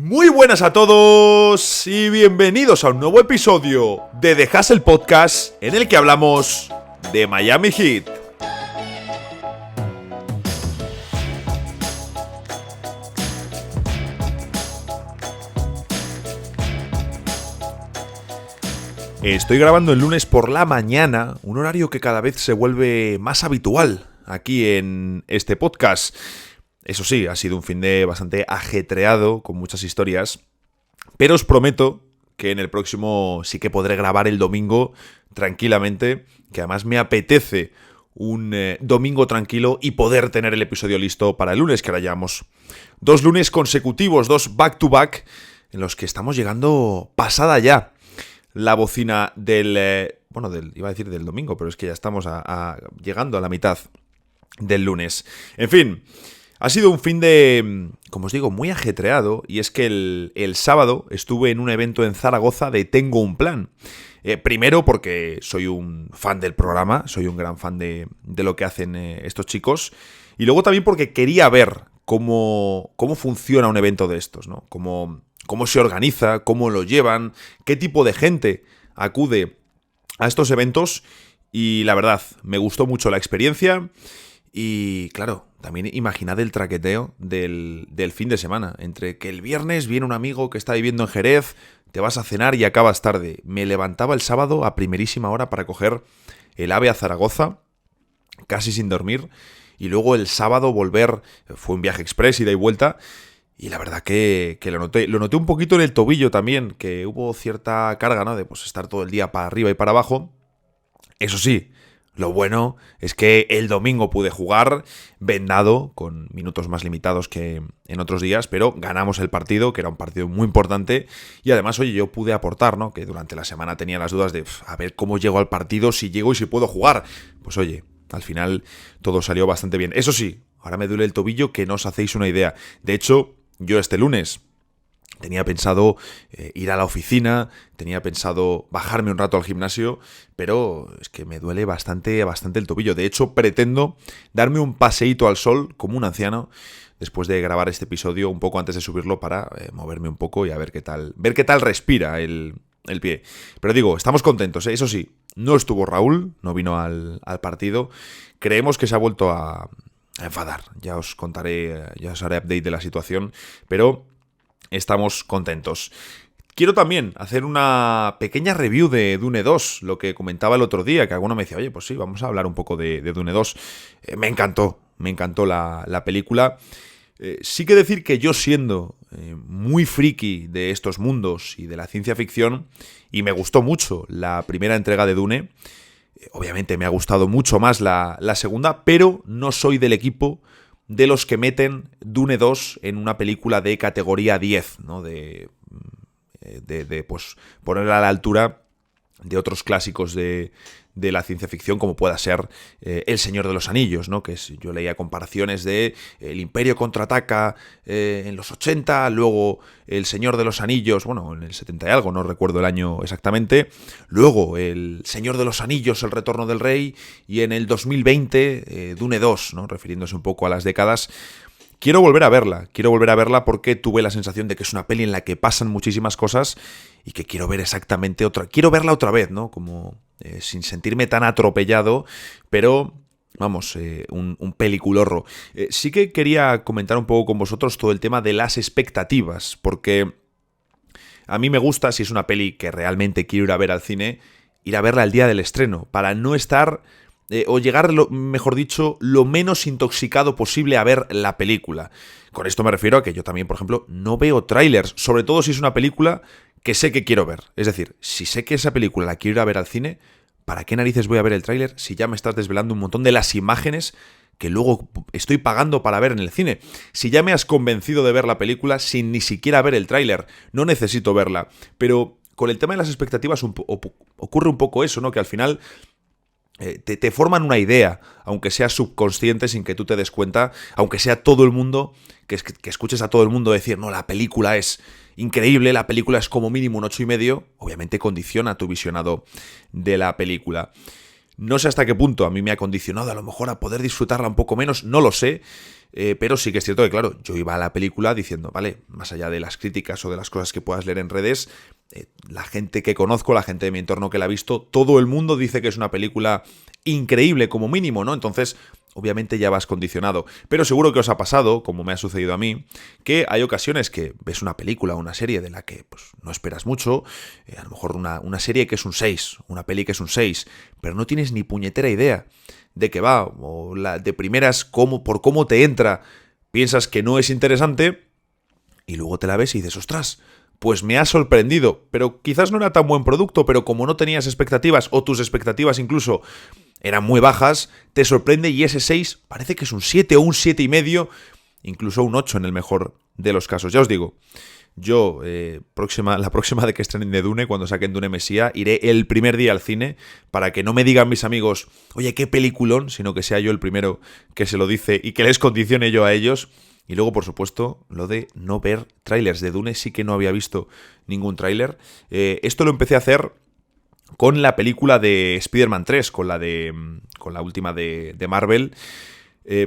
Muy buenas a todos y bienvenidos a un nuevo episodio de The Hustle Podcast en el que hablamos de Miami Heat. Estoy grabando el lunes por la mañana, un horario que cada vez se vuelve más habitual aquí en este podcast. Eso sí, ha sido un fin de bastante ajetreado, con muchas historias, pero os prometo que en el próximo sí que podré grabar el domingo tranquilamente, que además me apetece un domingo tranquilo y poder tener el episodio listo para el lunes, que ahora llevamos 2 lunes consecutivos, 2 back-to-back, en los que estamos llegando pasada ya la bocina iba a decir del domingo, pero es que ya estamos llegando a la mitad del lunes. En fin, ha sido un fin de, como os digo, muy ajetreado, y es que el sábado estuve en un evento en Zaragoza de Tengo un Plan. Primero porque soy un fan del programa, soy un gran fan de lo que hacen estos chicos, y luego también porque quería ver cómo funciona un evento de estos, ¿no? Cómo se organiza, cómo lo llevan, qué tipo de gente acude a estos eventos, y la verdad, me gustó mucho la experiencia. Y claro, también imaginad el traqueteo del fin de semana, entre que el viernes viene un amigo que está viviendo en Jerez, te vas a cenar y acabas tarde. Me levantaba el sábado a primerísima hora para coger el AVE a Zaragoza, casi sin dormir, y luego el sábado volver, fue un viaje express, ida y vuelta, y la verdad que lo noté un poquito en el tobillo también, que hubo cierta carga, ¿no? De estar todo el día para arriba y para abajo. Eso sí, lo bueno es que el domingo pude jugar vendado, con minutos más limitados que en otros días, pero ganamos el partido, que era un partido muy importante, y además, oye, yo pude aportar, ¿no? Que durante la semana tenía las dudas de a ver cómo llego al partido, si llego y si puedo jugar. Pues oye, al final todo salió bastante bien. Eso sí, ahora me duele el tobillo, que no os hacéis una idea. De hecho, yo este lunes tenía pensado ir a la oficina, tenía pensado bajarme un rato al gimnasio, pero es que me duele bastante el tobillo. De hecho, pretendo darme un paseíto al sol como un anciano después de grabar este episodio, un poco antes de subirlo, para moverme un poco y a ver qué tal respira el pie. Pero digo, estamos contentos, ¿eh? Eso sí, no estuvo Raúl, no vino al partido. Creemos que se ha vuelto a enfadar. Ya os contaré, ya os haré update de la situación, pero estamos contentos. Quiero también hacer una pequeña review de Dune 2, lo que comentaba el otro día, que alguno me decía, oye, pues sí, vamos a hablar un poco de Dune 2. Me encantó la película. Sí que decir que yo, siendo muy friki de estos mundos y de la ciencia ficción, y me gustó mucho la primera entrega de Dune, obviamente me ha gustado mucho más la segunda, pero no soy del equipo de los que meten Dune 2 en una película de categoría 10, ¿no? De pues ponerla a la altura de otros clásicos de la ciencia ficción, como pueda ser El Señor de los Anillos, ¿no? Yo leía comparaciones de El Imperio contraataca en los 80, luego El Señor de los Anillos, bueno, en el 70 y algo, no recuerdo el año exactamente, luego El Señor de los Anillos, El Retorno del Rey, y en el 2020 Dune 2, ¿no? Refiriéndose un poco a las décadas. Quiero volver a verla porque tuve la sensación de que es una peli en la que pasan muchísimas cosas y que quiero ver quiero verla otra vez, ¿no? Como sin sentirme tan atropellado, pero vamos, un peliculorro. Sí que quería comentar un poco con vosotros todo el tema de las expectativas, porque a mí me gusta, si es una peli que realmente quiero ir a ver al cine, ir a verla el día del estreno, para no estar o llegar, mejor dicho, lo menos intoxicado posible a ver la película. Con esto me refiero a que yo también, por ejemplo, no veo trailers, sobre todo si es una película que sé que quiero ver. Es decir, si sé que esa película la quiero ir a ver al cine, ¿para qué narices voy a ver el tráiler si ya me estás desvelando un montón de las imágenes que luego estoy pagando para ver en el cine? Si ya me has convencido de ver la película sin ni siquiera ver el tráiler, no necesito verla. Pero con el tema de las expectativas ocurre un poco eso, ¿no? Que al final te forman una idea, aunque sea subconsciente, sin que tú te des cuenta, aunque sea todo el mundo, que escuches a todo el mundo decir, no, la película es increíble, la película es como mínimo un 8,5, obviamente condiciona tu visionado de la película. No sé hasta qué punto a mí me ha condicionado a lo mejor a poder disfrutarla un poco menos, no lo sé, pero sí que es cierto que, claro, yo iba a la película diciendo, vale, más allá de las críticas o de las cosas que puedas leer en redes, la gente que conozco, la gente de mi entorno que la ha visto, todo el mundo dice que es una película increíble como mínimo, ¿no? Entonces, obviamente ya vas condicionado. Pero seguro que os ha pasado, como me ha sucedido a mí, que hay ocasiones que ves una película o una serie de la que pues, no esperas mucho, a lo mejor una serie que es un 6, una peli que es un 6, pero no tienes ni puñetera idea de qué va, o de primeras, por cómo te entra, piensas que no es interesante, y luego te la ves y dices, ostras, pues me ha sorprendido, pero quizás no era tan buen producto, pero como no tenías expectativas, o tus expectativas incluso eran muy bajas, te sorprende y ese 6 parece que es un 7 o un 7,5, incluso un 8 en el mejor de los casos. Ya os digo, yo la próxima de que estrenen de Dune, cuando saquen Dune Mesía, iré el primer día al cine para que no me digan mis amigos, oye, qué peliculón, sino que sea yo el primero que se lo dice y que les condicione yo a ellos. Y luego, por supuesto, lo de no ver trailers de Dune, sí que no había visto ningún tráiler. Esto lo empecé a hacer con la película de Spider-Man 3, con la última de Marvel,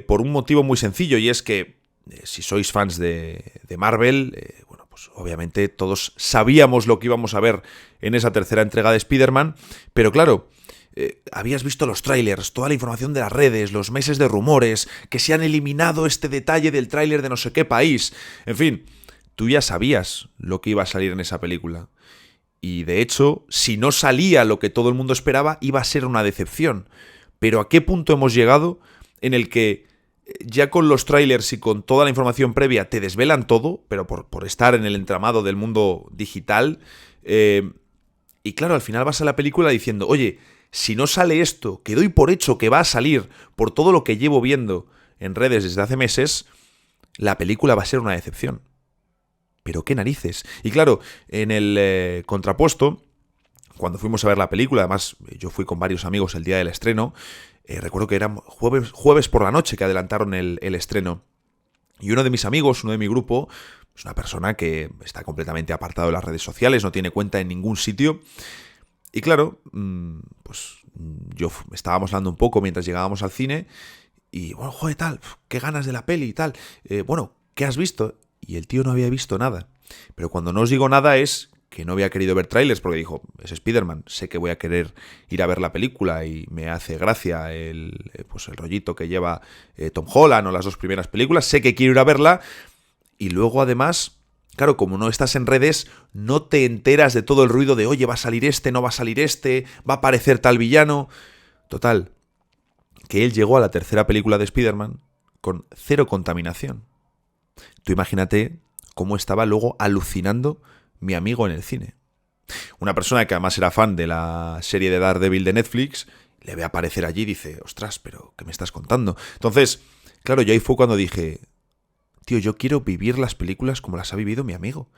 por un motivo muy sencillo, y es que si sois fans de Marvel, bueno, pues obviamente todos sabíamos lo que íbamos a ver en esa tercera entrega de Spider-Man, pero claro, habías visto los trailers, toda la información de las redes, los meses de rumores, que se han eliminado este detalle del tráiler de no sé qué país, en fin, tú ya sabías lo que iba a salir en esa película. Y de hecho, si no salía lo que todo el mundo esperaba, iba a ser una decepción. Pero ¿a qué punto hemos llegado en el que ya con los trailers y con toda la información previa te desvelan todo, pero por estar en el entramado del mundo digital? Y claro, al final vas a la película diciendo, oye, si no sale esto, que doy por hecho que va a salir por todo lo que llevo viendo en redes desde hace meses, la película va a ser una decepción. ¿Pero qué narices? Y claro, en el contrapuesto, cuando fuimos a ver la película, además yo fui con varios amigos el día del estreno, recuerdo que era jueves por la noche que adelantaron el estreno. Y uno de mis amigos, uno de mi grupo, es una persona que está completamente apartado de las redes sociales, no tiene cuenta en ningún sitio. Y claro, pues estábamos hablando un poco mientras llegábamos al cine y, bueno, joder, tal, qué ganas de la peli y tal. Bueno, ¿qué has visto? Y el tío no había visto nada. Pero cuando no os digo nada es que no había querido ver trailers porque dijo, es Spider-Man, sé que voy a querer ir a ver la película y me hace gracia el rollito que lleva Tom Holland o las dos primeras películas, sé que quiero ir a verla. Y luego además, claro, como no estás en redes, no te enteras de todo el ruido de, oye, va a salir este, no va a salir este, va a aparecer tal villano. Total, que él llegó a la tercera película de Spider-Man con 0 contaminación. Tú imagínate cómo estaba luego alucinando mi amigo en el cine. Una persona que además era fan de la serie de Daredevil de Netflix, le ve aparecer allí y dice, ostras, pero ¿qué me estás contando? Entonces, claro, yo ahí fue cuando dije, tío, yo quiero vivir las películas como las ha vivido mi amigo.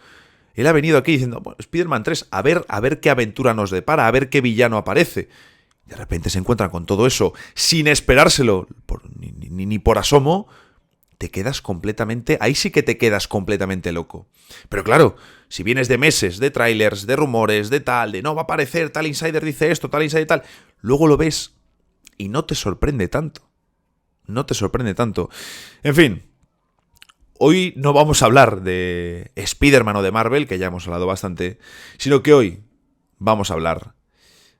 Él ha venido aquí diciendo, bueno, Spider-Man 3, a ver qué aventura nos depara, a ver qué villano aparece. De repente se encuentran con todo eso, sin esperárselo, ni por asomo. Te quedas completamente, ahí sí que te quedas completamente loco. Pero claro, si vienes de meses, de trailers, de rumores, de tal, de no va a aparecer, tal insider dice esto, tal insider tal, luego lo ves y no te sorprende tanto. No te sorprende tanto. En fin, hoy no vamos a hablar de Spider-Man o de Marvel, que ya hemos hablado bastante, sino que hoy vamos a hablar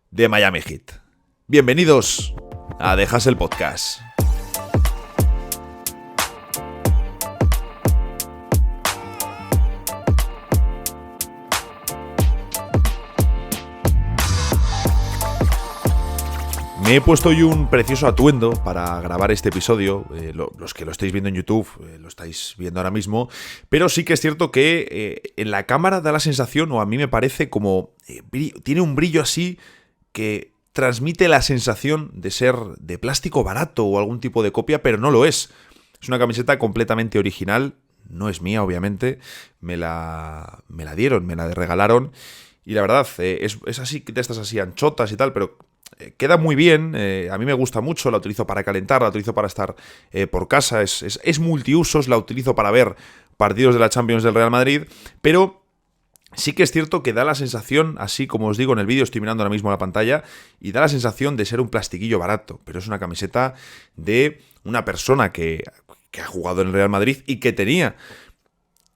de Miami Heat. Bienvenidos a Dejas el Podcast. Me he puesto hoy un precioso atuendo para grabar este episodio. Los que lo estáis viendo en YouTube lo estáis viendo ahora mismo. Pero sí que es cierto que en la cámara da la sensación, o a mí me parece como... tiene un brillo así que transmite la sensación de ser de plástico barato o algún tipo de copia, pero no lo es. Es una camiseta completamente original. No es mía, obviamente. Me la dieron, me la regalaron. Y la verdad, es así, de estas así anchotas y tal, pero... queda muy bien, a mí me gusta mucho, la utilizo para calentar, la utilizo para estar por casa, es multiusos, la utilizo para ver partidos de la Champions del Real Madrid, pero Sí que es cierto que da la sensación, así como os digo en el vídeo, estoy mirando ahora mismo la pantalla, y da la sensación de ser un plastiquillo barato, pero es una camiseta de una persona que ha jugado en el Real Madrid y que tenía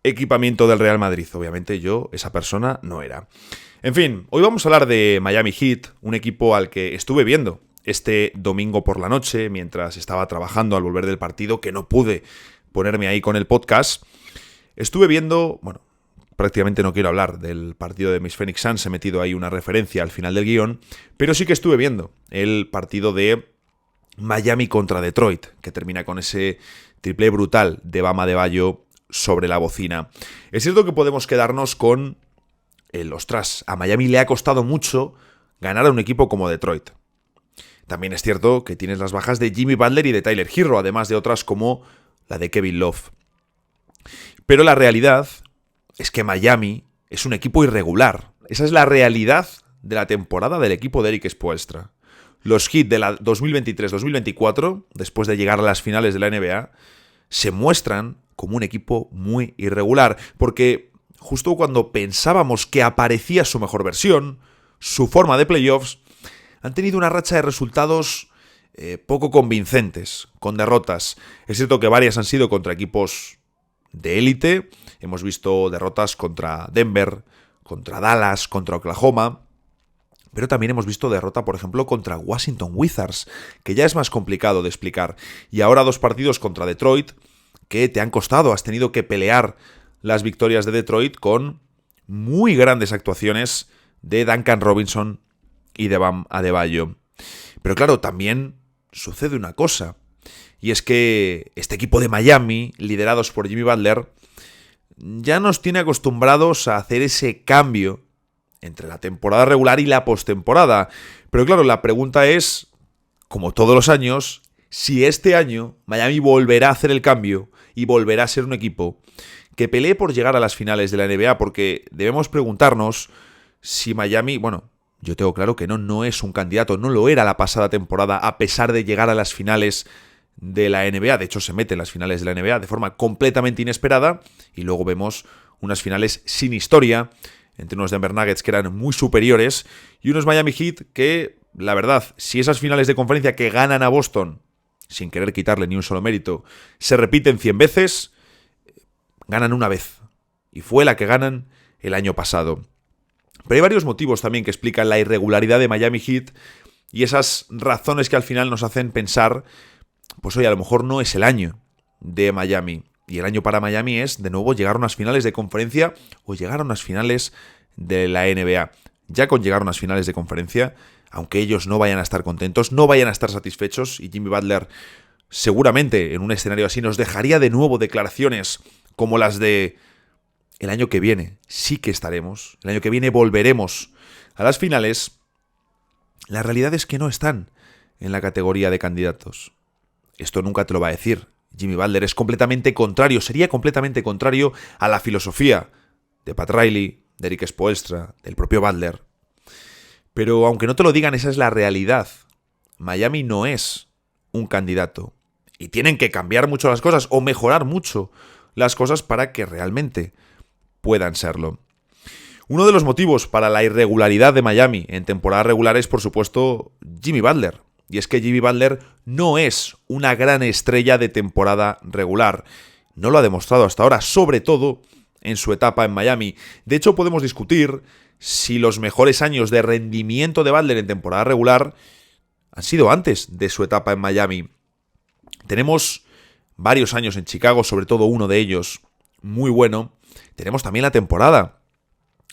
equipamiento del Real Madrid. Obviamente yo, esa persona, no era. En fin, hoy vamos a hablar de Miami Heat, un equipo al que estuve viendo este domingo por la noche, mientras estaba trabajando al volver del partido, que no pude ponerme ahí con el podcast. Estuve viendo, bueno, prácticamente no quiero hablar del partido de mis Phoenix Suns, he metido ahí una referencia al final del guión, pero sí que estuve viendo el partido de Miami contra Detroit, que termina con ese triple brutal de Bam Adebayo sobre la bocina. Es cierto que podemos quedarnos con el ostras, a Miami le ha costado mucho ganar a un equipo como Detroit. También es cierto que tienes las bajas de Jimmy Butler y de Tyler Herro, además de otras como la de Kevin Love. Pero la realidad es que Miami es un equipo irregular. Esa es la realidad de la temporada del equipo de Erik Spoelstra. Los Heat de la 2023-2024, después de llegar a las finales de la NBA, se muestran como un equipo muy irregular, porque justo cuando pensábamos que aparecía su mejor versión, su forma de playoffs, han tenido una racha de resultados poco convincentes, con derrotas. Es cierto que varias han sido contra equipos de élite. Hemos visto derrotas contra Denver, contra Dallas, contra Oklahoma, pero también hemos visto derrota, por ejemplo, contra Washington Wizards, que ya es más complicado de explicar. Y ahora 2 partidos contra Detroit, que te han costado, has tenido que pelear las victorias de Detroit con muy grandes actuaciones de Duncan Robinson y de Bam Adebayo. Pero claro, también sucede una cosa, y es que este equipo de Miami, liderados por Jimmy Butler, ya nos tiene acostumbrados a hacer ese cambio entre la temporada regular y la postemporada. Pero claro, la pregunta es, como todos los años, si este año Miami volverá a hacer el cambio y volverá a ser un equipo que pelee por llegar a las finales de la NBA, porque debemos preguntarnos si Miami, bueno, yo tengo claro que no es un candidato, no lo era la pasada temporada a pesar de llegar a las finales de la NBA. De hecho, se mete en las finales de la NBA de forma completamente inesperada y luego vemos unas finales sin historia entre unos Denver Nuggets que eran muy superiores y unos Miami Heat que, la verdad, si esas finales de conferencia que ganan a Boston, sin querer quitarle ni un solo mérito, se repiten 100 veces, ganan una vez. Y fue la que ganan el año pasado. Pero hay varios motivos también que explican la irregularidad de Miami Heat y esas razones que al final nos hacen pensar, pues oye, a lo mejor no es el año de Miami. Y el año para Miami es, de nuevo, llegar a unas finales de conferencia o llegar a unas finales de la NBA. Ya con llegar a unas finales de conferencia, aunque ellos no vayan a estar contentos, no vayan a estar satisfechos, y Jimmy Butler seguramente en un escenario así nos dejaría de nuevo declaraciones como las de el año que viene sí que estaremos, el año que viene volveremos a las finales. La realidad es que no están en la categoría de candidatos. Esto nunca te lo va a decir Jimmy Butler, es completamente contrario, sería completamente contrario a la filosofía de Pat Riley, de Erik Spoelstra, del propio Butler. Pero aunque no te lo digan, esa es la realidad. Miami no es un candidato. Y tienen que cambiar mucho las cosas o mejorar mucho las cosas para que realmente puedan serlo. Uno de los motivos para la irregularidad de Miami en temporada regular es, por supuesto, Jimmy Butler. Y es que Jimmy Butler no es una gran estrella de temporada regular. No lo ha demostrado hasta ahora, sobre todo en su etapa en Miami. De hecho, podemos discutir si los mejores años de rendimiento de Butler en temporada regular han sido antes de su etapa en Miami. Tenemos varios años en Chicago, sobre todo uno de ellos muy bueno. Tenemos también la temporada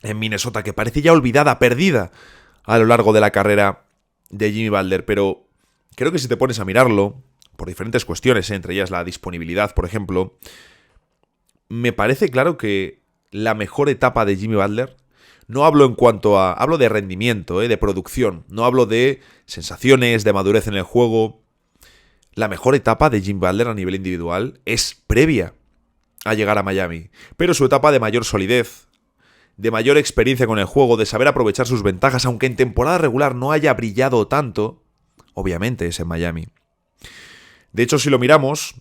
en Minnesota, que parece ya olvidada, perdida a lo largo de la carrera de Jimmy Butler, pero creo que si te pones a mirarlo, por diferentes cuestiones, entre ellas la disponibilidad, por ejemplo, me parece claro que la mejor etapa de Jimmy Butler, no hablo en cuanto a, hablo de rendimiento, de producción, no hablo de sensaciones, de madurez en el juego. La mejor etapa de Jimmy Butler a nivel individual es previa a llegar a Miami, pero su etapa de mayor solidez, de mayor experiencia con el juego, de saber aprovechar sus ventajas, aunque en temporada regular no haya brillado tanto, obviamente es en Miami. De hecho, si lo miramos,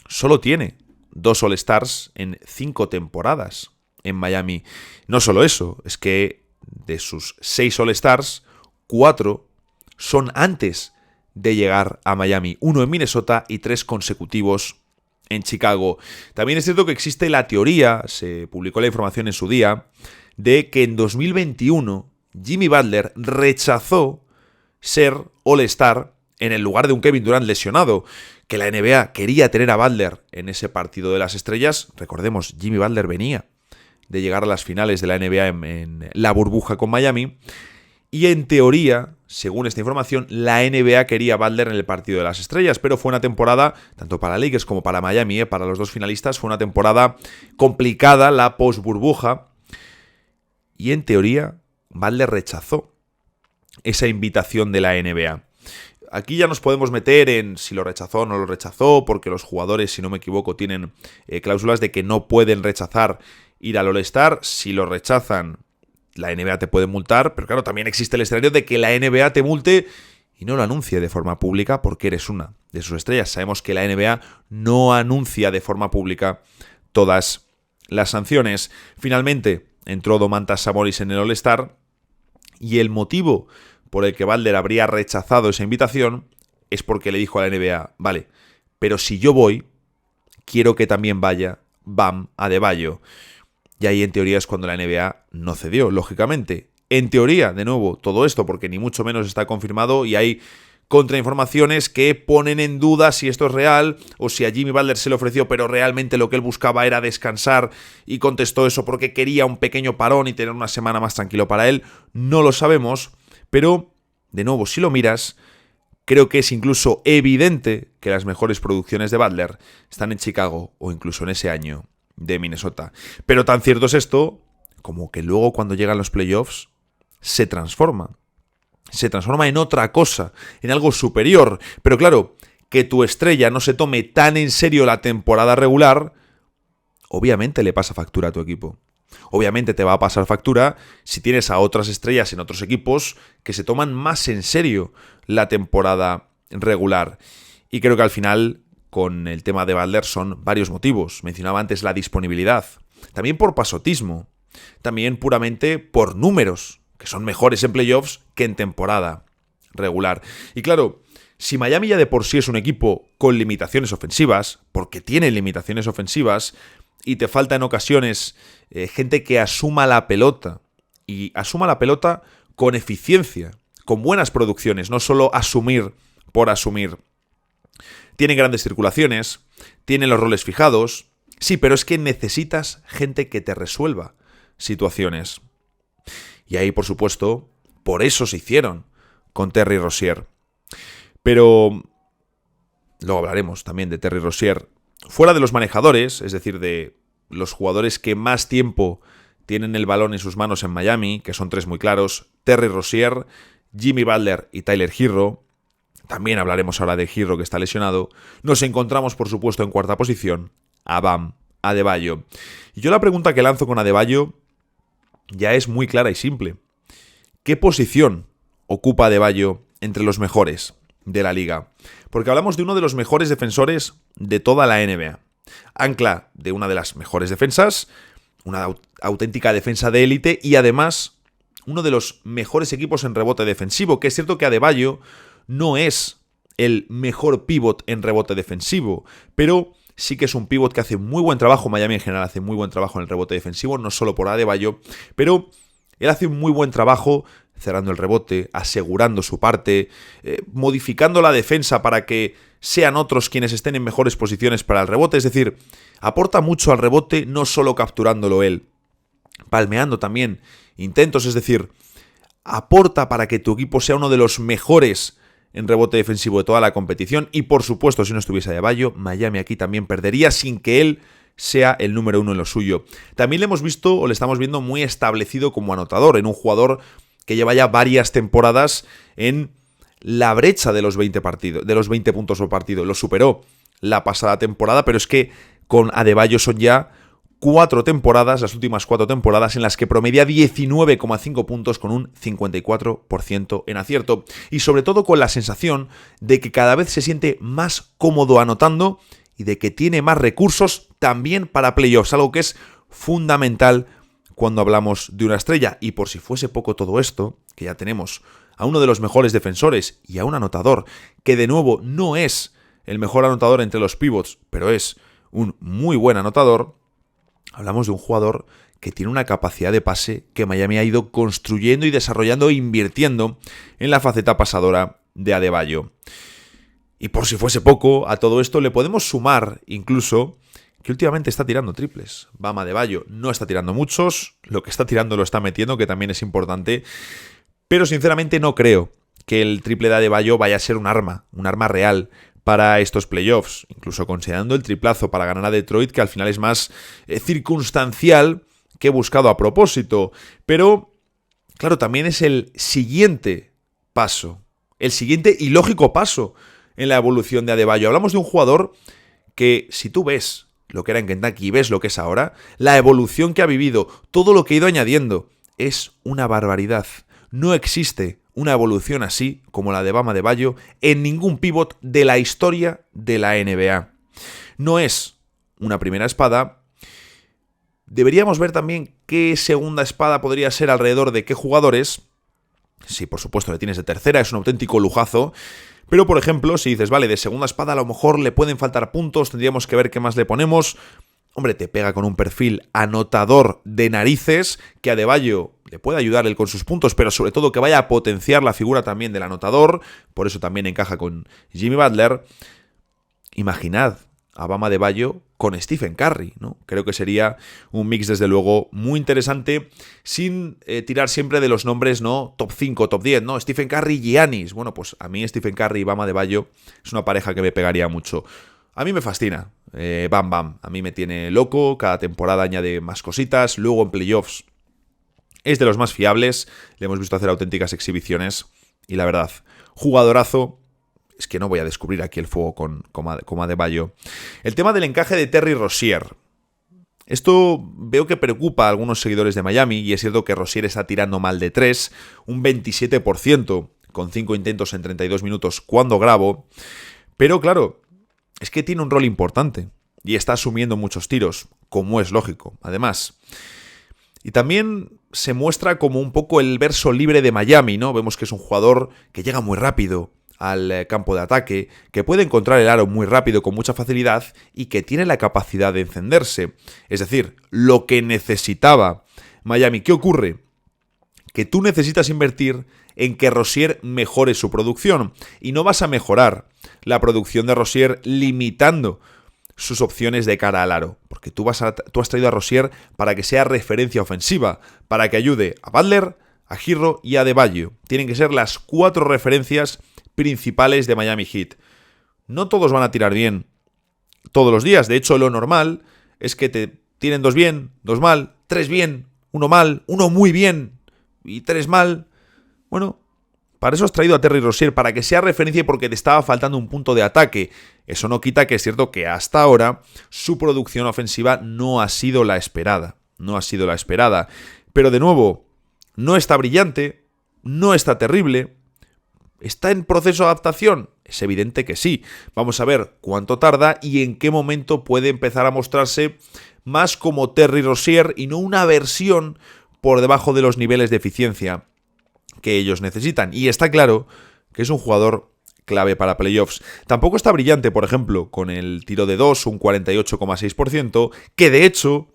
solo tiene 2 All-Stars en 5 temporadas. en Miami. No solo eso, es que de sus 6 All-Stars, 4 son antes de llegar a Miami. 1 en Minnesota y 3 consecutivos en Chicago. También es cierto que existe la teoría, se publicó la información en su día, de que en 2021 Jimmy Butler rechazó ser All-Star en el lugar de un Kevin Durant lesionado, que la NBA quería tener a Butler en ese partido de las estrellas. Recordemos, Jimmy Butler venía de llegar a las finales de la NBA en la burbuja con Miami, y en teoría, según esta información, la NBA quería a Butler en el partido de las estrellas, pero fue una temporada, tanto para Lakers como para Miami, para los dos finalistas, fue una temporada complicada, la post-burbuja, y en teoría Butler rechazó esa invitación de la NBA. Aquí ya nos podemos meter en si lo rechazó o no lo rechazó, porque los jugadores, si no me equivoco, tienen cláusulas de que no pueden rechazar ir al All-Star. Si lo rechazan, la NBA te puede multar, pero claro, también existe el escenario de que la NBA te multe y no lo anuncie de forma pública porque eres una de sus estrellas. Sabemos que la NBA no anuncia de forma pública todas las sanciones. Finalmente, entró Domantas Sabonis en el All-Star y el motivo por el que Butler habría rechazado esa invitación es porque le dijo a la NBA, vale, pero si yo voy, quiero que también vaya Bam Adebayo. Y ahí en teoría es cuando la NBA no cedió, lógicamente. En teoría, de nuevo, todo esto porque ni mucho menos está confirmado y hay contrainformaciones que ponen en duda si esto es real o si a Jimmy Butler se le ofreció, pero realmente lo que él buscaba era descansar y contestó eso porque quería un pequeño parón y tener una semana más tranquilo para él. No lo sabemos, pero, de nuevo, si lo miras, creo que es incluso evidente que las mejores producciones de Butler están en Chicago o incluso en ese año de Minnesota. Pero tan cierto es esto como que luego cuando llegan los playoffs se transforma. Se transforma en otra cosa, en algo superior. Pero claro, que tu estrella no se tome tan en serio la temporada regular, obviamente le pasa factura a tu equipo. Obviamente te va a pasar factura si tienes a otras estrellas en otros equipos que se toman más en serio la temporada regular. Y creo que al final, con el tema de Butler, son varios motivos. Mencionaba antes la disponibilidad. También por pasotismo. También puramente por números, que son mejores en playoffs que en temporada regular. Y claro, si Miami ya de por sí es un equipo con limitaciones ofensivas, porque tiene limitaciones ofensivas, y te falta en ocasiones gente que asuma la pelota, y asuma la pelota con eficiencia, con buenas producciones, no solo asumir por asumir. Tienen grandes circulaciones, tienen los roles fijados, sí, pero es que necesitas gente que te resuelva situaciones. Y ahí, por supuesto, por eso se hicieron con Terry Rozier. Pero luego hablaremos también de Terry Rozier. Fuera de los manejadores, es decir, de los jugadores que más tiempo tienen el balón en sus manos en Miami, que son tres muy claros, Terry Rozier, Jimmy Butler y Tyler Herro, también hablaremos ahora de Herro que está lesionado, nos encontramos por supuesto en cuarta posición a Bam Adebayo. Y yo la pregunta que lanzo con Adebayo ya es muy clara y simple. ¿Qué posición ocupa Adebayo entre los mejores de la liga? Porque hablamos de uno de los mejores defensores de toda la NBA. Ancla de una de las mejores defensas, una auténtica defensa de élite y además uno de los mejores equipos en rebote defensivo, que es cierto que Adebayo no es el mejor pívot en rebote defensivo, pero sí que es un pívot que hace muy buen trabajo. Miami en general hace muy buen trabajo en el rebote defensivo, no solo por Adebayo, pero él hace un muy buen trabajo cerrando el rebote, asegurando su parte, modificando la defensa para que sean otros quienes estén en mejores posiciones para el rebote. Es decir, aporta mucho al rebote, no solo capturándolo él, palmeando también intentos, es decir, aporta para que tu equipo sea uno de los mejores en rebote defensivo de toda la competición. Y por supuesto, si no estuviese Adebayo, Miami aquí también perdería sin que él sea el número uno en lo suyo. También le hemos visto, o le estamos viendo muy establecido como anotador, en un jugador que lleva ya varias temporadas en la brecha de los 20 puntos por partido. Lo superó la pasada temporada, pero es que con Adebayo son ya 4 temporadas, las últimas 4 temporadas, en las que promedia 19,5 puntos con un 54% en acierto. Y sobre todo con la sensación de que cada vez se siente más cómodo anotando y de que tiene más recursos también para playoffs, algo que es fundamental cuando hablamos de una estrella. Y por si fuese poco todo esto, que ya tenemos a uno de los mejores defensores y a un anotador que de nuevo no es el mejor anotador entre los pivots, pero es un muy buen anotador, hablamos de un jugador que tiene una capacidad de pase que Miami ha ido construyendo y desarrollando e invirtiendo en la faceta pasadora de Adebayo. Y por si fuese poco, a todo esto le podemos sumar incluso que últimamente está tirando triples. Bam Adebayo no está tirando muchos, lo que está tirando lo está metiendo, que también es importante, pero sinceramente no creo que el triple de Adebayo vaya a ser un arma real para estos playoffs, incluso considerando el triplazo para ganar a Detroit, que al final es más circunstancial que he buscado a propósito. Pero, claro, también es el siguiente paso, el siguiente y lógico paso en la evolución de Adebayo. Hablamos de un jugador que, si tú ves lo que era en Kentucky y ves lo que es ahora, la evolución que ha vivido, todo lo que ha ido añadiendo, es una barbaridad. No existe una evolución así como la de Bam Adebayo en ningún pívot de la historia de la NBA. No es una primera espada. Deberíamos ver también qué segunda espada podría ser alrededor de qué jugadores. Si por supuesto le tienes de tercera, es un auténtico lujazo. Pero por ejemplo, si dices, vale, de segunda espada a lo mejor le pueden faltar puntos, tendríamos que ver qué más le ponemos. Hombre, te pega con un perfil anotador de narices, que Adebayo le puede ayudar él con sus puntos, pero sobre todo que vaya a potenciar la figura también del anotador. Por eso también encaja con Jimmy Butler. Imaginad a Bam Adebayo con Stephen Curry, ¿no? Creo que sería un mix, desde luego, muy interesante, sin tirar siempre de los nombres, ¿no? Top 5, top 10, ¿no? Stephen Curry y Giannis. Bueno, pues a mí Stephen Curry y Bam Adebayo es una pareja que me pegaría mucho. A mí me fascina. Bam Bam. A mí me tiene loco. Cada temporada añade más cositas. Luego en playoffs es de los más fiables. Le hemos visto hacer auténticas exhibiciones. Y la verdad, jugadorazo. Es que no voy a descubrir aquí el fuego con Adebayo. El tema del encaje de Terry Rozier. Esto veo que preocupa a algunos seguidores de Miami, y es cierto que Rozier está tirando mal de 3, un 27%, con 5 intentos en 32 minutos cuando grabo. Pero claro, es que tiene un rol importante y está asumiendo muchos tiros, como es lógico, además. Y también se muestra como un poco el verso libre de Miami, ¿no? Vemos que es un jugador que llega muy rápido al campo de ataque, que puede encontrar el aro muy rápido con mucha facilidad y que tiene la capacidad de encenderse. Es decir, lo que necesitaba Miami. ¿Qué ocurre? Que tú necesitas invertir en que Rozier mejore su producción, y no vas a mejorar la producción de Rozier limitando sus opciones de cara al aro, porque tú has traído a Rozier para que sea referencia ofensiva, para que ayude a Butler, a Herro y a Adebayo. Tienen que ser las 4 referencias principales de Miami Heat. No todos van a tirar bien todos los días. De hecho, lo normal es que te tiren 2 bien, 2 mal, 3 bien, 1 mal, 1 muy bien y 3 mal. Bueno, para eso has traído a Terry Rozier, para que sea referencia y porque te estaba faltando un punto de ataque. Eso no quita que es cierto que hasta ahora su producción ofensiva no ha sido la esperada. No ha sido la esperada. Pero de nuevo, no está brillante, no está terrible. ¿Está en proceso de adaptación? Es evidente que sí. Vamos a ver cuánto tarda y en qué momento puede empezar a mostrarse más como Terry Rozier y no una versión por debajo de los niveles de eficiencia que ellos necesitan. Y está claro que es un jugador clave para playoffs. Tampoco está brillante, por ejemplo, con el tiro de 2, un 48,6%, que de hecho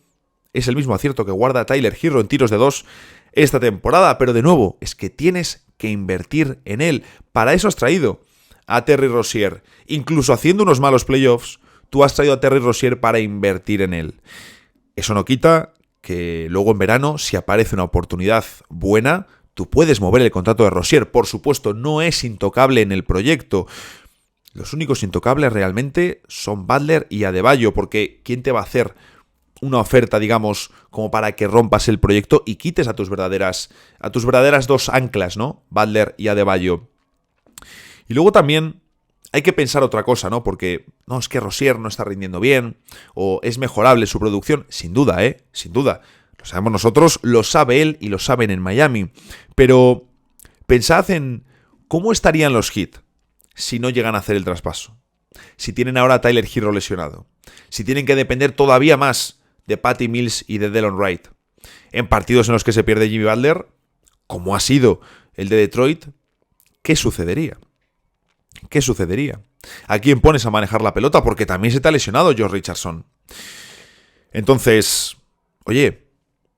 es el mismo acierto que guarda Tyler Herro en tiros de 2 esta temporada. Pero de nuevo, es que tienes que invertir en él. Para eso has traído a Terry Rozier. Incluso haciendo unos malos playoffs, tú has traído a Terry Rozier para invertir en él. Eso no quita que luego en verano, si aparece una oportunidad buena, tú puedes mover el contrato de Rozier. Por supuesto, no es intocable en el proyecto. Los únicos intocables realmente son Butler y Adebayo, porque ¿quién te va a hacer una oferta, digamos, como para que rompas el proyecto y quites a tus verdaderas 2 anclas, ¿no? Butler y Adebayo. Y luego también hay que pensar otra cosa, ¿no? Porque no, es que Rozier no está rindiendo bien, o es mejorable su producción. Sin duda, sin duda. Lo sabemos nosotros, lo sabe él y lo saben en Miami. Pero pensad en cómo estarían los Heat si no llegan a hacer el traspaso. Si tienen ahora a Tyler Herro lesionado. Si tienen que depender todavía más de Patty Mills y de Delon Wright. En partidos en los que se pierde Jimmy Butler, como ha sido el de Detroit, ¿qué sucedería? ¿Qué sucedería? ¿A quién pones a manejar la pelota? Porque también se te ha lesionado Josh Richardson. Entonces, oye,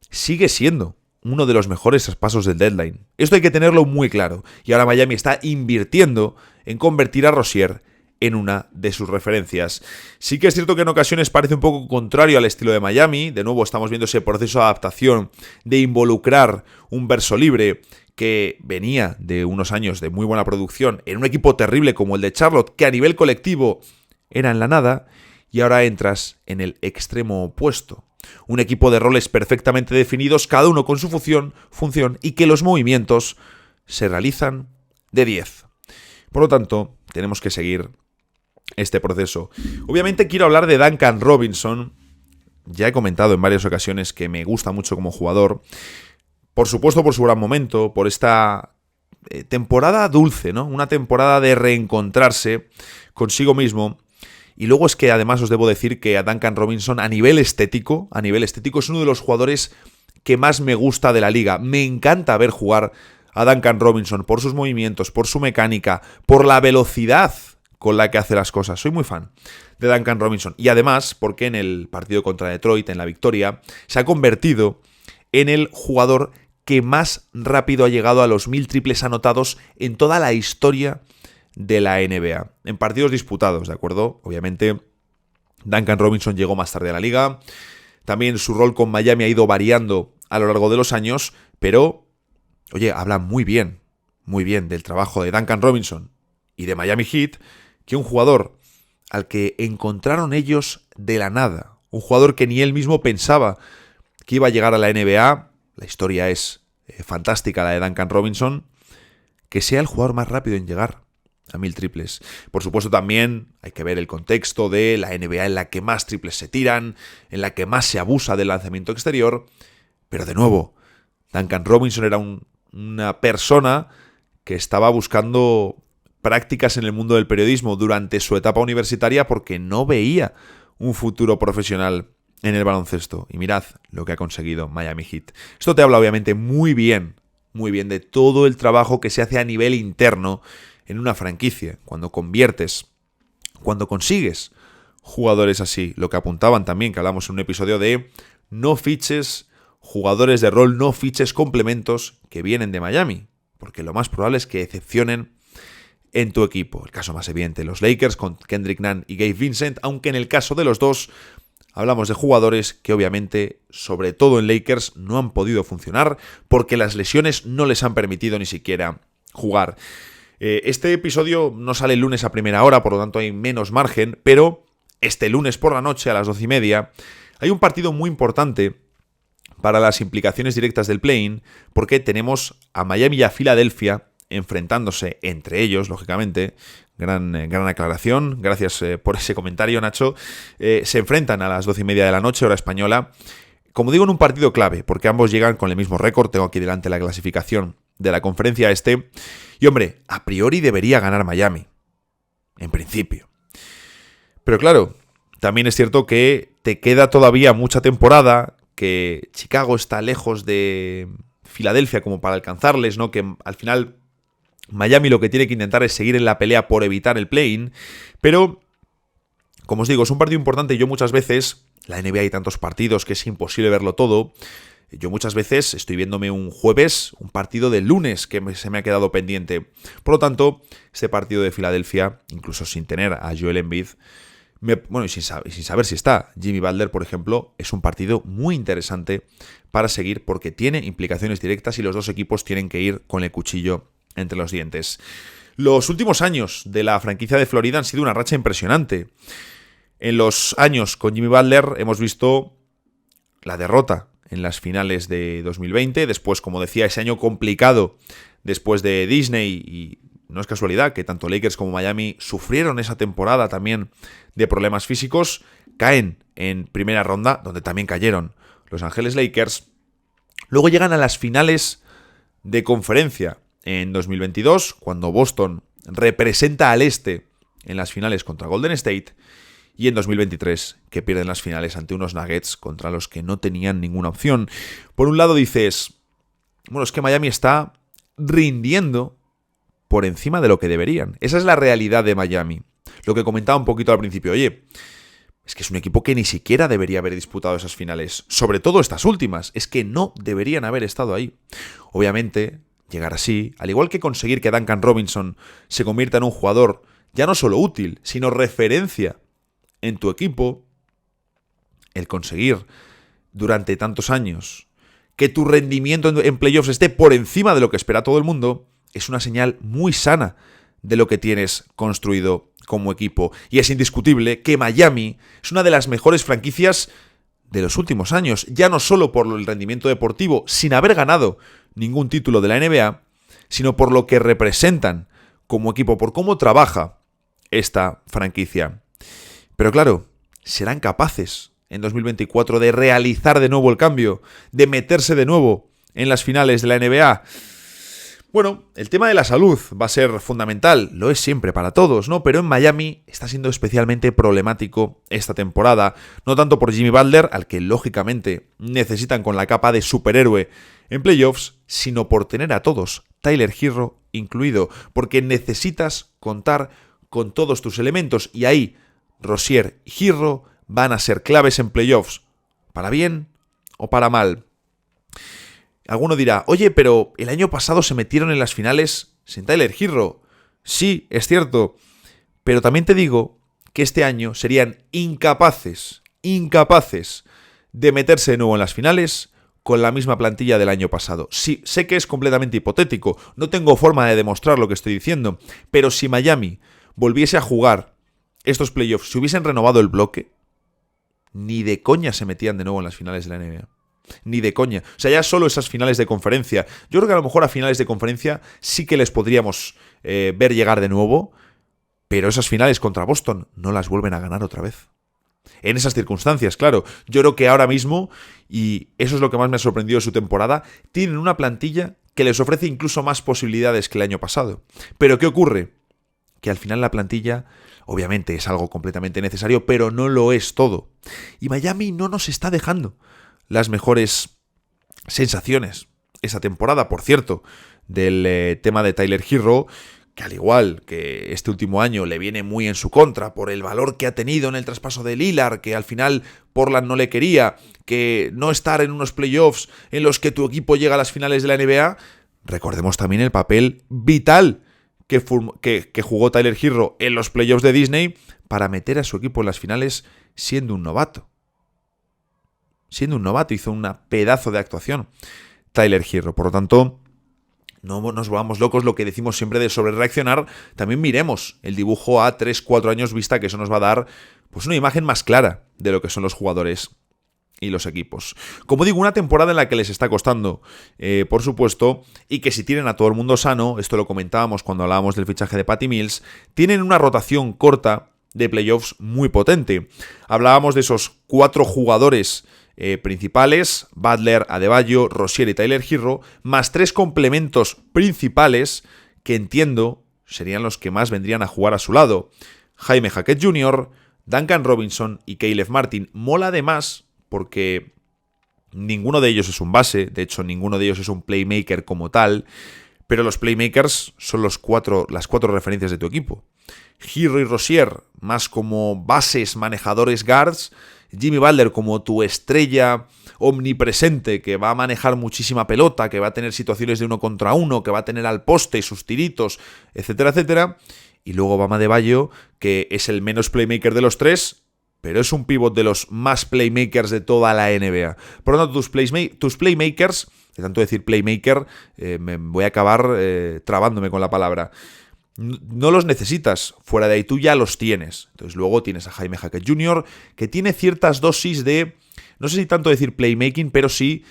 sigue siendo uno de los mejores pasos del deadline. Esto hay que tenerlo muy claro. Y ahora Miami está invirtiendo en convertir a Rozier en una de sus referencias. Sí que es cierto que en ocasiones parece un poco contrario al estilo de Miami. De nuevo estamos viendo ese proceso de adaptación, de involucrar un verso libre que venía de unos años de muy buena producción en un equipo terrible como el de Charlotte, que a nivel colectivo era en la nada, y ahora entras en el extremo opuesto. Un equipo de roles perfectamente definidos, cada uno con su función y que los movimientos se realizan de 10. Por lo tanto, tenemos que seguir este proceso. Obviamente quiero hablar de Duncan Robinson. Ya he comentado en varias ocasiones que me gusta mucho como jugador. Por supuesto por su gran momento, por esta temporada dulce, ¿no? Una temporada de reencontrarse consigo mismo. Y luego es que además os debo decir que a Duncan Robinson a nivel estético es uno de los jugadores que más me gusta de la liga. Me encanta ver jugar a Duncan Robinson por sus movimientos, por su mecánica, por la velocidad con la que hace las cosas. Soy muy fan de Duncan Robinson. Y además porque en el partido contra Detroit, en la victoria, se ha convertido en el jugador que más rápido ha llegado a los 1000 triples anotados en toda la historia de la NBA. En partidos disputados, ¿de acuerdo? Obviamente, Duncan Robinson llegó más tarde a la liga. También su rol con Miami ha ido variando a lo largo de los años, pero, oye, habla muy bien del trabajo de Duncan Robinson y de Miami Heat, que un jugador al que encontraron ellos de la nada, un jugador que ni él mismo pensaba que iba a llegar a la NBA. La historia es fantástica, la de Duncan Robinson, que sea el jugador más rápido en llegar a 1000 triples. Por supuesto también hay que ver el contexto de la NBA en la que más triples se tiran, en la que más se abusa del lanzamiento exterior, pero de nuevo, Duncan Robinson era una persona que estaba buscando prácticas en el mundo del periodismo durante su etapa universitaria porque no veía un futuro profesional en el baloncesto. Y mirad lo que ha conseguido Miami Heat. Esto te habla obviamente muy bien de todo el trabajo que se hace a nivel interno en una franquicia, cuando consigues jugadores así. Lo que apuntaban también, que hablamos en un episodio de no fiches jugadores de rol, no fiches complementos que vienen de Miami, porque lo más probable es que decepcionen en tu equipo. El caso más evidente, los Lakers con Kendrick Nunn y Gabe Vincent, aunque en el caso de los dos hablamos de jugadores que obviamente, sobre todo en Lakers, no han podido funcionar porque las lesiones no les han permitido ni siquiera jugar. Este episodio no sale el lunes a primera hora, por lo tanto hay menos margen, pero este lunes por la noche a las 12:30 hay un partido muy importante para las implicaciones directas del play-in, porque tenemos a Miami y a Filadelfia enfrentándose entre ellos, lógicamente. Gran aclaración, gracias por ese comentario, Nacho. Se enfrentan a las 12:30 de la noche, hora española. Como digo, en un partido clave, porque ambos llegan con el mismo récord. Tengo aquí delante la clasificación de la conferencia este. Y hombre, a priori debería ganar Miami, en principio. Pero claro, también es cierto que te queda todavía mucha temporada, que Chicago está lejos de Filadelfia como para alcanzarles, ¿no? Que al final Miami lo que tiene que intentar es seguir en la pelea por evitar el play-in, pero, como os digo, es un partido importante. Yo muchas veces, la NBA hay tantos partidos que es imposible verlo todo. Yo muchas veces estoy viéndome un jueves, un partido del lunes que se me ha quedado pendiente. Por lo tanto, este partido de Filadelfia, incluso sin tener a Joel Embiid, y sin saber si está Jimmy Butler, por ejemplo, es un partido muy interesante para seguir porque tiene implicaciones directas y los dos equipos tienen que ir con el cuchillo entre los dientes. Los últimos años de la franquicia de Florida han sido una racha impresionante. En los años con Jimmy Butler hemos visto la derrota en las finales de 2020, después, como decía, ese año complicado después de Disney, y no es casualidad que tanto Lakers como Miami sufrieron esa temporada también de problemas físicos, caen en primera ronda, donde también cayeron Los Ángeles Lakers. Luego llegan a las finales de conferencia en 2022, cuando Boston representa al este en las finales contra Golden State. y en 2023 que pierden las finales ante unos Nuggets contra los que no tenían ninguna opción. Por un lado dices, bueno, es que Miami está rindiendo por encima de lo que deberían. Esa es la realidad de Miami. Lo que comentaba un poquito al principio, oye, es que es un equipo que ni siquiera debería haber disputado esas finales, sobre todo estas últimas, es que no deberían haber estado ahí. Obviamente, llegar así, al igual que conseguir que Duncan Robinson se convierta en un jugador ya no solo útil, sino referencia en tu equipo, el conseguir durante tantos años que tu rendimiento en playoffs esté por encima de lo que espera todo el mundo, es una señal muy sana de lo que tienes construido como equipo. Y es indiscutible que Miami es una de las mejores franquicias de los últimos años, ya no solo por el rendimiento deportivo, sin haber ganado ningún título de la NBA, sino por lo que representan como equipo, por cómo trabaja esta franquicia. Pero claro, ¿serán capaces en 2024 de realizar de nuevo el cambio, de meterse de nuevo en las finales de la NBA? Bueno, el tema de la salud va a ser fundamental, lo es siempre para todos, ¿no? Pero en Miami está siendo especialmente problemático esta temporada, no tanto por Jimmy Butler, al que lógicamente necesitan con la capa de superhéroe en playoffs, sino por tener a todos, Tyler Herro incluido, porque necesitas contar con todos tus elementos y ahí Rozier y Herro van a ser claves en playoffs, para bien o para mal. Alguno dirá, oye, pero el año pasado se metieron en las finales sin Tyler Herro. Sí, es cierto, pero también te digo que este año serían incapaces de meterse de nuevo en las finales con la misma plantilla del año pasado. Sí, sé que es completamente hipotético, no tengo forma de demostrar lo que estoy diciendo, pero si Miami volviese a jugar estos playoffs, si hubiesen renovado el bloque, ni de coña se metían de nuevo en las finales de la NBA. Ni de coña. O sea, ya solo esas finales de conferencia. Yo creo que a lo mejor a finales de conferencia sí que les podríamos ver llegar de nuevo, pero esas finales contra Boston no las vuelven a ganar otra vez. En esas circunstancias, claro. Yo creo que ahora mismo, y eso es lo que más me ha sorprendido de su temporada, tienen una plantilla que les ofrece incluso más posibilidades que el año pasado. Pero ¿qué ocurre? Que al final la plantilla, obviamente, es algo completamente necesario, pero no lo es todo. Y Miami no nos está dejando las mejores sensaciones esa temporada, por cierto, del tema de Tyler Herro, que al igual que este último año le viene muy en su contra por el valor que ha tenido en el traspaso de Lillard, que al final Portland no le quería, que no estar en unos playoffs en los que tu equipo llega a las finales de la NBA, recordemos también el papel vital que jugó Tyler Herro en los playoffs de Disney para meter a su equipo en las finales siendo un novato. Hizo un pedazo de actuación Tyler Herro. Por lo tanto, no nos volvamos locos, lo que decimos siempre de sobrereaccionar. También miremos el dibujo a 3-4 años vista, que eso nos va a dar pues una imagen más clara de lo que son los jugadores y los equipos. Como digo, una temporada en la que les está costando, por supuesto, y que si tienen a todo el mundo sano, esto lo comentábamos cuando hablábamos del fichaje de Patty Mills, tienen una rotación corta de playoffs muy potente. Hablábamos de esos 4 jugadores principales, Butler, Adebayo, Rozier y Tyler Herro, más 3 complementos principales que entiendo serían los que más vendrían a jugar a su lado. Jaime Jaquet Jr., Duncan Robinson y Caleb Martin. Mola además porque ninguno de ellos es un base, de hecho ninguno de ellos es un playmaker como tal, pero los playmakers son las 4 referencias de tu equipo. Herro y Rozier más como bases, manejadores, guards. Jimmy Butler como tu estrella omnipresente, que va a manejar muchísima pelota, que va a tener situaciones de 1 contra 1, que va a tener al poste sus tiritos, etcétera, etcétera. Y luego Bam Adebayo, que es el menos playmaker de los 3, pero es un pivot de los más playmakers de toda la NBA. Por lo tanto, tus playmakers, de tanto decir playmaker, me voy a acabar trabándome con la palabra. No los necesitas, fuera de ahí tú ya los tienes. Entonces luego tienes a Jaime Jaquet Jr., que tiene ciertas dosis de, no sé si tanto decir playmaking, pero sí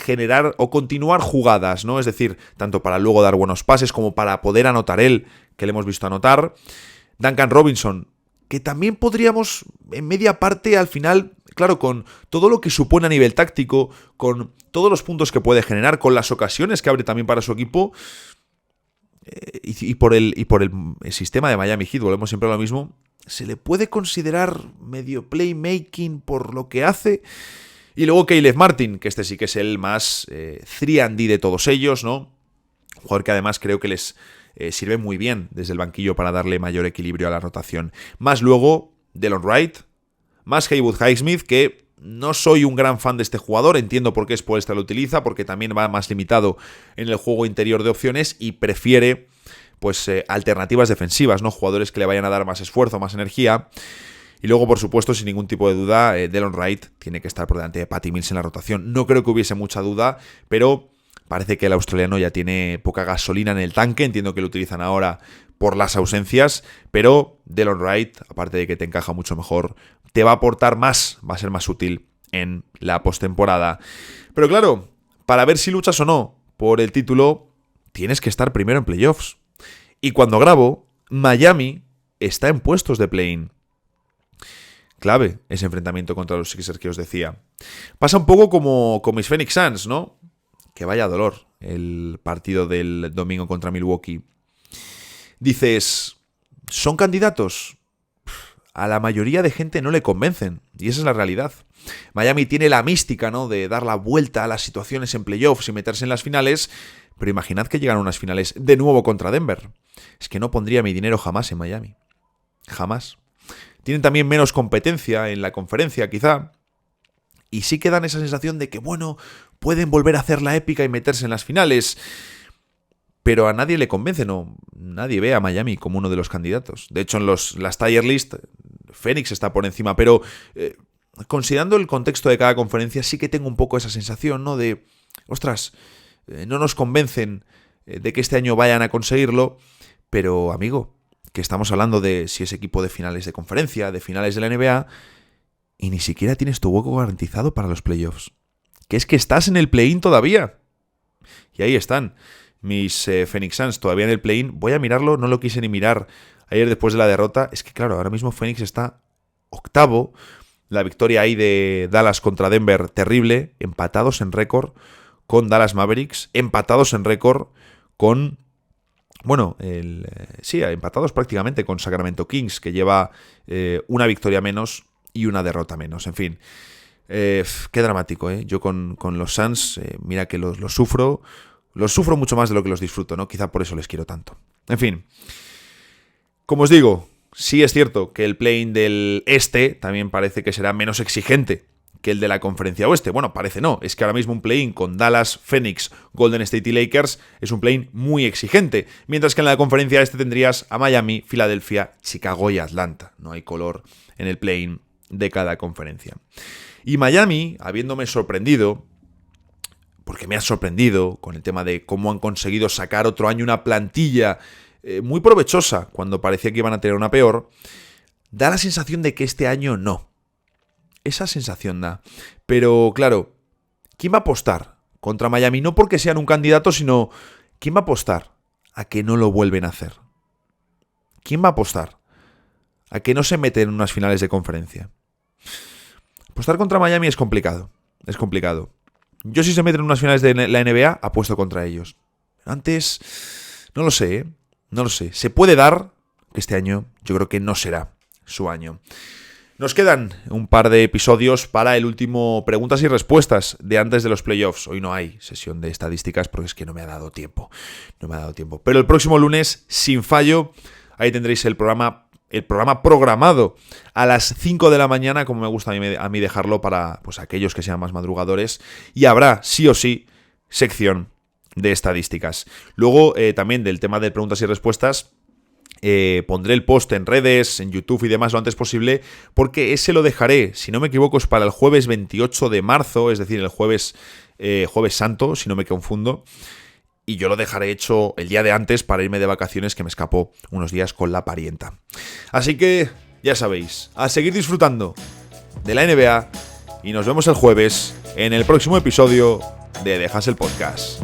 generar o continuar jugadas, ¿no? Es decir, tanto para luego dar buenos pases como para poder anotar él, que le hemos visto anotar. Duncan Robinson, que también podríamos, en media parte, al final, claro, con todo lo que supone a nivel táctico, con todos los puntos que puede generar, con las ocasiones que abre también para su equipo, y por el sistema de Miami Heat, volvemos siempre a lo mismo, se le puede considerar medio playmaking por lo que hace. Y luego Caleb Martin, que este sí que es el más 3&D de todos ellos, ¿no? Un jugador que además creo que les sirve muy bien desde el banquillo para darle mayor equilibrio a la rotación. Más luego Delon Wright, más Haywood Highsmith, que no soy un gran fan de este jugador, entiendo por qué Spoelstra lo utiliza, porque también va más limitado en el juego interior de opciones y prefiere pues alternativas defensivas, ¿no? Jugadores que le vayan a dar más esfuerzo, más energía. Y luego, por supuesto, sin ningún tipo de duda, Delon Wright tiene que estar por delante de Patty Mills en la rotación. No creo que hubiese mucha duda, pero parece que el australiano ya tiene poca gasolina en el tanque. Entiendo que lo utilizan ahora por las ausencias, pero Delon Wright, aparte de que te encaja mucho mejor, te va a aportar más, va a ser más útil en la postemporada. Pero claro, para ver si luchas o no por el título, tienes que estar primero en playoffs. Y cuando grabo, Miami está en puestos de play-in. Clave ese enfrentamiento contra los Sixers que os decía. Pasa un poco como con mis Phoenix Suns, ¿no? Que vaya dolor el partido del domingo contra Milwaukee. Dices, ¿son candidatos? A la mayoría de gente no le convencen, y esa es la realidad. Miami tiene la mística, ¿no?, de dar la vuelta a las situaciones en playoffs y meterse en las finales, pero imaginad que llegan a unas finales de nuevo contra Denver. Es que no pondría mi dinero jamás en Miami. Jamás. Tienen también menos competencia en la conferencia, quizá. Y sí que dan esa sensación de que, bueno, pueden volver a hacer la épica y meterse en las finales. Pero a nadie le convence, no. Nadie ve a Miami como uno de los candidatos. De hecho, en las tier list, Phoenix está por encima. Pero considerando el contexto de cada conferencia, sí que tengo un poco esa sensación, ¿no? De, ostras, no nos convencen de que este año vayan a conseguirlo. Pero, amigo, que estamos hablando de si es equipo de finales de conferencia, de finales de la NBA, y ni siquiera tienes tu hueco garantizado para los playoffs. Que es que estás en el play-in todavía. Y ahí están mis Phoenix Suns todavía en el play-in. Voy a mirarlo, no lo quise ni mirar ayer después de la derrota. Es que claro, ahora mismo Phoenix está octavo. La victoria ahí de Dallas contra Denver, terrible. Empatados en récord con Dallas Mavericks. Empatados en récord con... Bueno, empatados prácticamente con Sacramento Kings, que lleva una victoria menos y una derrota menos. En fin, qué dramático, ¿eh? Yo con los Suns, mira que los sufro mucho más de lo que los disfruto, ¿no? Quizá por eso les quiero tanto. En fin, como os digo, sí es cierto que el play-in del este también parece que será menos exigente que el de la conferencia oeste. Bueno, parece no, es que ahora mismo un play-in con Dallas, Phoenix, Golden State y Lakers es un play-in muy exigente, mientras que en la conferencia este tendrías a Miami, Filadelfia, Chicago y Atlanta. No hay color en el play-in de cada conferencia. Y Miami, habiéndome sorprendido, porque me ha sorprendido con el tema de cómo han conseguido sacar otro año una plantilla muy provechosa cuando parecía que iban a tener una peor, da la sensación de que este año no. Esa sensación da. Pero, claro, ¿quién va a apostar contra Miami? No porque sean un candidato, sino ¿quién va a apostar a que no lo vuelven a hacer? ¿Quién va a apostar a que no se meten en unas finales de conferencia? Apostar contra Miami es complicado. Es complicado. Yo si se meten en unas finales de la NBA, apuesto contra ellos. Antes, no lo sé, ¿eh? No lo sé. Se puede dar que este año yo creo que no será su año. Nos quedan un par de episodios para el último preguntas y respuestas de antes de los playoffs. Hoy no hay sesión de estadísticas porque es que no me ha dado tiempo. Pero el próximo lunes, sin fallo, ahí tendréis el programa programado a las 5 de la mañana, como me gusta a mí dejarlo para pues aquellos que sean más madrugadores. Y habrá, sí o sí, sección de estadísticas. Luego, también del tema de preguntas y respuestas, pondré el post en redes, en YouTube y demás lo antes posible, porque ese lo dejaré, si no me equivoco, es para el jueves 28 de marzo, es decir, el jueves santo, si no me confundo, y yo lo dejaré hecho el día de antes para irme de vacaciones, que me escapó unos días con la parienta. Así que, ya sabéis, a seguir disfrutando de la NBA y nos vemos el jueves en el próximo episodio de The Hustle Podcast.